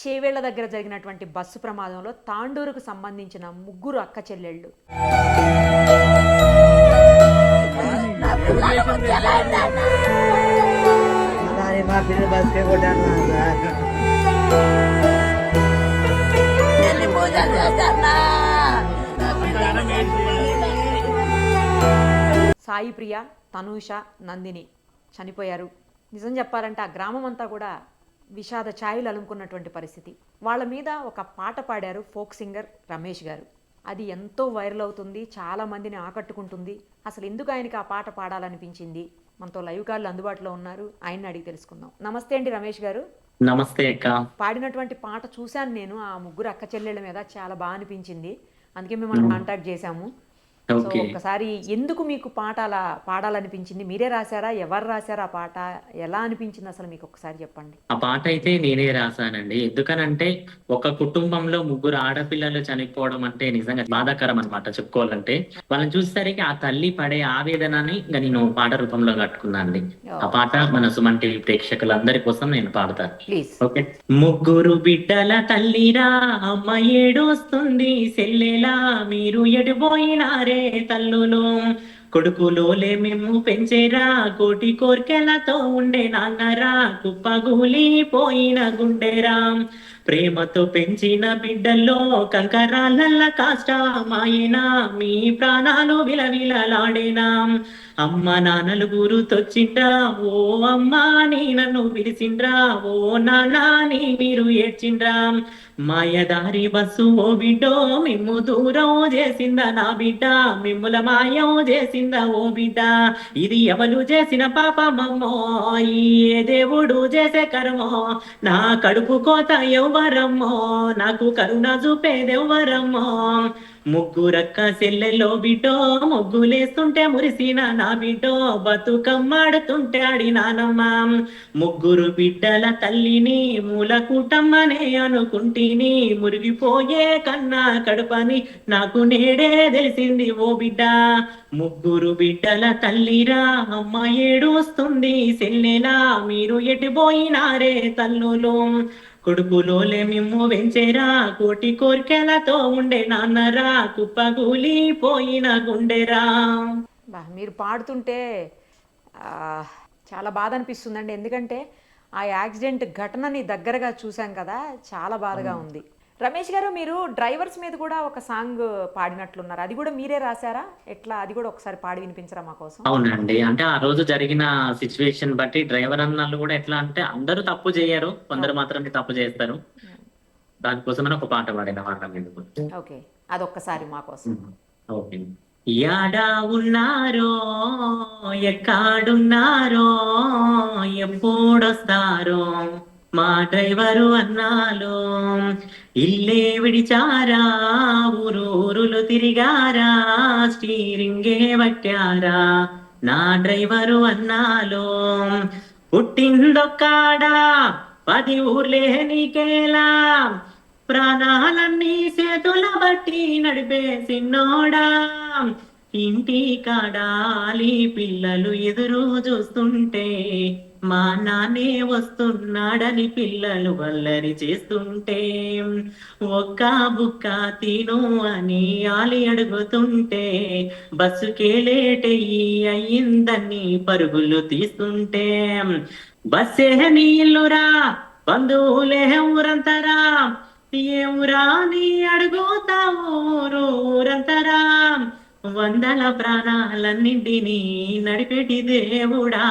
చేవేళ్ల దగ్గర జరిగినటువంటి బస్సు ప్రమాదంలో తాండూరుకు సంబంధించిన ముగ్గురు అక్క చెల్లెళ్ళు సాయి ప్రియ, తనూష, నందిని చనిపోయారు. నిజం చెప్పాలంటే ఆ గ్రామం అంతా కూడా విషాద ఛాయలు అలుముకున్నటువంటి పరిస్థితి. వాళ్ళ మీద ఒక పాట పాడారు ఫోక్ సింగర్ రమేష్ గారు. అది ఎంతో వైరల్ అవుతుంది, చాలా మందిని ఆకట్టుకుంటుంది. అసలు ఎందుకు ఆయనకి ఆ పాట పాడాలనిపించింది? మనతో లైవ్ కాళ్ళు అందుబాటులో ఉన్నారు, ఆయన్ని అడిగి తెలుసుకుందాం. నమస్తే అండి రమేష్ గారు. నమస్తే అక్క. పాడినటువంటి పాట చూశాను నేను, ఆ ముగ్గురు అక్క చెల్లెళ్ళ మీద చాలా బాగా అనిపించింది. అందుకే మిమ్మల్ని కాంటాక్ట్ చేశాము. సో ఒకసారి ఎందుకు మీకు పాట అలా పాడాలనిపించింది? మీరే రాశారా, ఎవరు రాశారా ఆ పాట? ఎలా అనిపించింది అసలు మీకు ఒకసారి చెప్పండి. ఆ పాట అయితే నేనే రాశానండి. ఎందుకనంటే ఒక కుటుంబంలో ముగ్గురు ఆడపిల్లలు చనిపోవడం అంటే నిజంగా బాధాకరం అనమాట చెప్పుకోవాలంటే. వాళ్ళని చూసేసరికి ఆ తల్లి పడే ఆవేదనని ఇంకా నేను పాట రూపంలో కట్టుకున్నాను. ఆ పాట మన సుమన్ టీవీ ప్రేక్షకులందరి కోసం నేను పాడతాను. ప్లీజ్. ఓకే. ముగ్గురు బిడ్డల తల్లిరా అమ్మ ఏడొస్తుంది సెల్లెలా మీరు ఎడిపోయినారే తల్లులు, కొడుకులోలే మేము పెంచేరా కోటి కోర్కెలతో ఉండే నాన్నరా కుప్పగూలిపోయిన గుండెరా, ప్రేమతో పెంచిన బిడ్డల్లో కంకరాలల్ల కాష్టమాయినా మీ ప్రాణాలు విలవిలలాడేనా, అమ్మ నాన్నలు గురుతొచ్చిండ్రా ఓ అమ్మ నీ నన్ను పిలిచిండ్రా ఓ నాన్న నీ మీరు ఏడ్చిండ్రా, మాయదారి బస్సు ఓ బిడ్డో మిమ్ము దూరం చేసిందా నా బిడ్డ, మిమ్ముల మాయం చేసిందా ఓ బిడ్డ, ఇది ఎవరు చేసిన పాపమమ్మో ఏ దేవుడు చేసే కర్మో, నా కడుపు కోత ఎవ్వరమ్మో నాకు కరుణ చూపేదెవ్వరమ్మో, ముగ్గురక్క సెల్లెల్లో బిడ్డో ముగ్గులేస్తుంటే మురిసిన నా బిడ్డో బతుకమ్మాడుతుంటే ఆడినానమ్మ, ముగ్గురు బిడ్డల తల్లిని మూల కూటమ్మనే అనుకుంటిని, మురిగిపోయే కన్నా కడుపని నాకు నేడే తెలిసింది ఓ బిడ్డ, ముగ్గురు బిడ్డల తల్లిరా అమ్మ ఏడుస్తుంది సెల్లెలా మీరు ఎటుపోయినారే తల్లులు, కొడుకులోలే మిమ్ము వెంచేరా కోటి కోర్కెలతో ఉండే నాన్నరా కుప్పగూలిపోయిన గుండెరా. మీరు పాడుతుంటే చాలా బాధ అనిపిస్తుందండి. ఎందుకంటే ఆ యాక్సిడెంట్ ఘటనని దగ్గరగా చూసాం కదా, చాలా బాధగా ఉంది. రమేష్ గారు, మీరు డ్రైవర్స్ మీద కూడా ఒక సాంగ్ పాడినట్లున్నారు, అది కూడా మీరే రాశారా? ఎట్లా, అది కూడా ఒకసారి పాడి వినిపించరా మా కోసం? అవునండి. అంటే ఆ రోజు జరిగిన సిచ్యువేషన్ బట్టి డ్రైవర్ అన్నలు కూడా ఎట్లా అంటే అందరూ తప్పు చేయరు, కొందరు మాత్రమే తప్పు చేస్తారు. దానికోసమని ఒక పాట పాడిన వాళ్ళం ఎందుకు. ఓకే, అదొక్కసారి మా కోసం. ఓకే. యాడా ఉన్నారో ఎక్కడున్నారో ఎప్పుడొస్తారో మా డ్రైవరు అన్నాలో, ఇల్లే విడిచారా ఊరూరులు తిరిగారా స్టీరింగే పట్టారా నా డ్రైవరు అన్నాలో, పుట్టిందొక్కాడా 10 ఊర్లే నీకేలా, ప్రాణాలన్నీ చేతుల బట్టి నడిపే సిన్నోడా, ఇంటి కాడాలి పిల్లలు ఎదురు చూస్తుంటే మా నాన్నే వస్తున్నాడని పిల్లలు వల్లరి చేస్తుంటే, ఒక్క బుక్క తిను అని ఆలి అడుగుతుంటే బస్సుకే లేటయ్యి అయ్యిందని పరుగులు తీస్తుంటే, బస్సే నీళ్ళురా బంధువులే ఊరంతరా ఏ ఊరా నీ అడుగుతావు ఊరంతరా, వందల ప్రాణాలన్నింటినీ నడిపెట్టి దేవుడా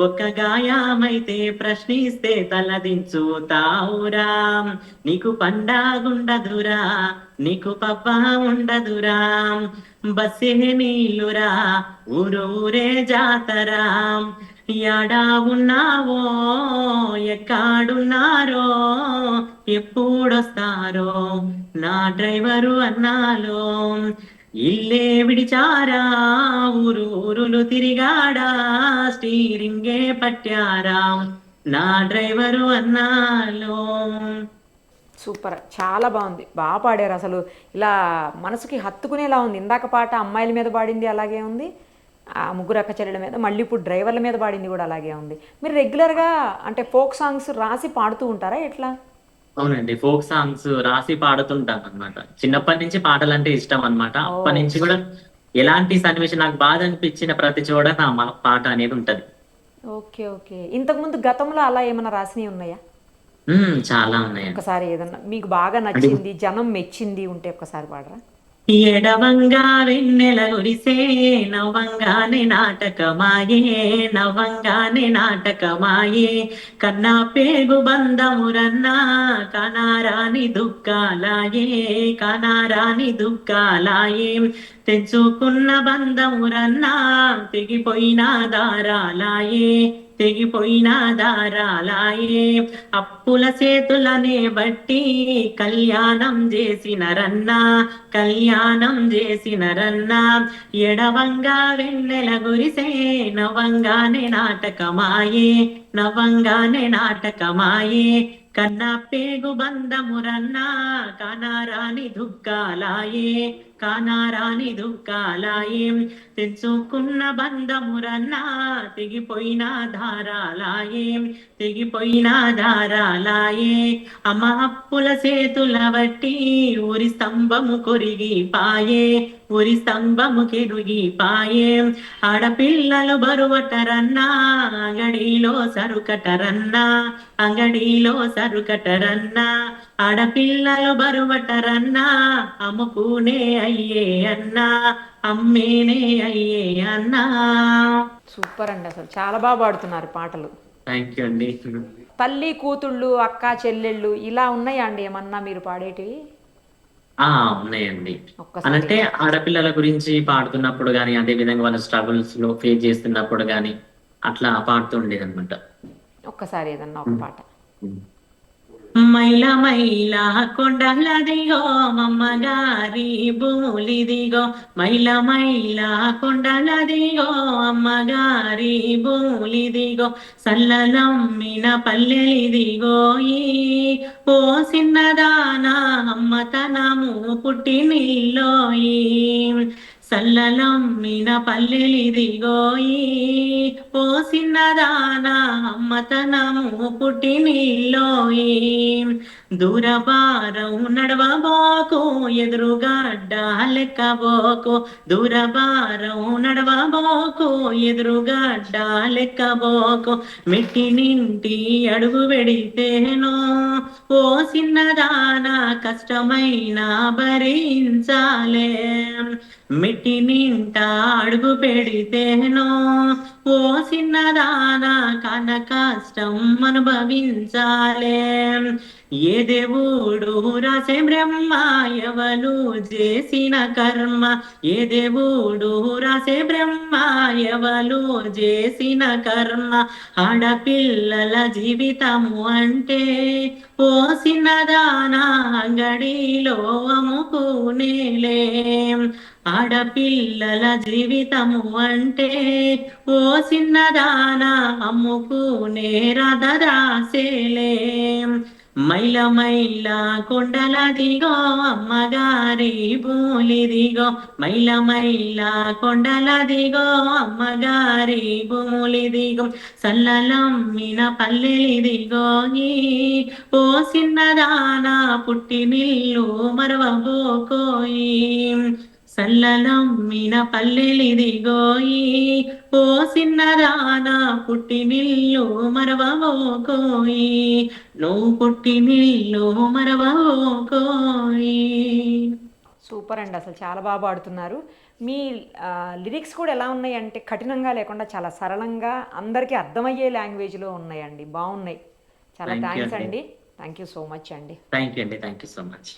ఒక్క గాయమైతే ప్రశ్నిస్తే తలదించుతావురా, నీకు పండగుండదురా నీకు పబ్బ ఉండదురా, బస్సే నీళ్ళురా ఊరూరే జాతరా, యాడా ఉన్నావో ఎక్కడున్నారో ఎప్పుడొస్తారో నా డ్రైవరు అన్నాలో, ఇల్లే విడిచారా ఊరూరులు తిరిగాడా స్టీరింగే పట్టారా నా డ్రైవరు అన్నాలో. సూపర్, చాలా బాగుంది, బాగా పాడారు. అసలు ఇలా మనసుకి హత్తుకునేలా ఉంది. ఇందాక పాట అమ్మాయిల మీద పాడింది అలాగే ఉంది, ఆ ముగ్గురు అక్క చెల్లెల మీద, మళ్ళీ ఇప్పుడు డ్రైవర్ల మీద పాడింది కూడా అలాగే ఉంది. మీరు రెగ్యులర్గా అంటే ఫోక్ సాంగ్స్ రాసి పాడుతూ ఉంటారా ఎట్లా? అవునండి. ఫోక్ సాంగ్స్ రాసి పాడుతుంటాను అన్నమాట. చిన్నప్పటి నుంచి పాటలంటే ఇష్టం అన్నమాట. ఓ, అప్పటి నుంచి కూడా ఎలాంటి సన్నివేశం నాకు బాధ అనిపించిన ప్రతి చోట నా పాట అనేది ఉంటది. Okay okay. ఇంతకుముందు గతంలో అలా ఏమైనా రాసినవి ఉన్నాయా? చాలా ఉన్నాయండి. ఒక్కసారి ఏదన్నా మీకు బాగా అంటే నచ్చింది, జనం మెచ్చింది ఉంటే ఒక్కసారి పాడరా? ఎడవంగా వెన్నెల గురిసే నవ్వంగానే నాటకమాయే నవ్వంగానే నాటకమాయే కన్నా పేగు బంధమురన్నా కనారాని దుఃఖాలాయే కనారాని దుఃఖాలాయే తెంచుకున్న బంధమురన్నా తెగిపోయిన దారాలాయే తెగిపోయిన దారాలాయే అప్పుల చేతులనే బట్టి కళ్యాణం చేసినరన్నా కళ్యాణం చేసినరన్నా ఎడవంగా వెన్నెల గురిసే నవ్వంగానే నాటకమాయే నవ్వంగానే నాటకమాయే కన్నా పేగు బంధమురన్నా కానారాని దుఃఖాలాయే కానారాని దుఃఖాలాయే తెంచుకున్న బంధమురన్నా తెగిపోయిన దారాలాయే తెగిపోయిన దారాలాయే అమ్మ అప్పుల చేతుల బట్టి ఊరి స్తంభము కొరిగి పాయే ఊరి స్తంభము కెరుగి పాయే ఆడపిల్లలు బరువటరన్నా అంగడిలో సరుకటరన్నా అంగడిలో సరుకటరన్నా ఆడపిల్లలు బరువటరన్నా అమ్ముకునే అయ్యే అన్నా అమ్మేనే అయ్యే అన్నా. సూపర్ అండి, అసలు చాలా బాగా పాడుతున్నారు పాటలు. థ్యాంక్ యూ అండి. తల్లి కూతుళ్ళు, అక్క చెల్లెళ్ళు ఇలా ఉన్నాయా అండి ఏమన్నా మీరు పాడేటివి? ఆ ఉన్నాయండి. ఒక్కసారి అనంటే ఆడపిల్లల గురించి పాడుతున్నప్పుడు గాని, అదే విధంగా వాళ్ళ స్ట్రగుల్స్ లో ఫేస్ చేస్తున్నప్పుడు గాని, అట్లా పాడుతూ ఉండేదన్నమాట. ఒక్కసారి ఏదన్నా ఒక పాట. మైల మైల కొండలదిగో అమ్మగారి భూములిదిగో మైల మైల కొండలదిగో అమ్మగారి భూములిదిగో సల్లలమ్మిన పల్లెలిదిగో ఈ ఓ సిన్నదానా అమ్మతనము పుట్టినిల్లోయి సల్లలమ్మిన పల్లెలిదిగోయి ఓ సిన్నదానా అమ్మతనము పుట్టినిల్లోయి దూరబారం నడవబోకు ఎదురుగడ్డ లెక్కబోకు దూరబారం నడవబోకు ఎదురుగడ్డ లెక్కబోకు మెట్టినింటి అడుగు పెడితేనో ఓ సిన్నదానా కష్టమైన భరించాలే మెట్టినింట అడుగు పెడితేనో ఓ సిన్నదానా కన కష్టం అనుభవించాలే ఏ దేవుడు రాసే బ్రహ్మ ఎవలు చేసిన కర్మ ఏ దేవుడు రాసే బ్రహ్మ ఎవలు చేసిన కర్మ ఆడపిల్లల జీవితము అంటే ఓ సిన్నదానా అంగడిలో అమ్ముకునేలే ఆడపిల్లల జీవితము అంటే ఓ సిన్నదానా అమ్ముకునే రథరాసేలే మైల మైల కొండలదిగో అమ్మగారి భూములిదిగో మైల మైల కొండలదిగో అమ్మగారి భూములిదిగో సల్లలమ్మిన పల్లెలిదిగో ఈ ఓ సిన్నదానా పుట్టినిల్లు మరవబోకోయి సల్లలమ్మిన పల్లెలిదిగోయి ఓ సిన్నదానా పుట్టినిల్లు మరవబోకోయి నువ్వు పుట్టినిల్లు మరవబోకోయి. సూపర్ అండి, అసలు చాలా బాగా పాడుతున్నారు. మీ లిరిక్స్ కూడా ఎలా ఉన్నాయి అంటే కఠినంగా లేకుండా చాలా సరళంగా అందరికీ అర్థమయ్యే లాంగ్వేజ్లో ఉన్నాయండి, బాగున్నాయి. చాలా థ్యాంక్ యూ థ్యాంక్స్ అండి. అండి. థ్యాంక్ యూ సో మచ్ అండి. థ్యాంక్ యూ అండి. Thank you so much.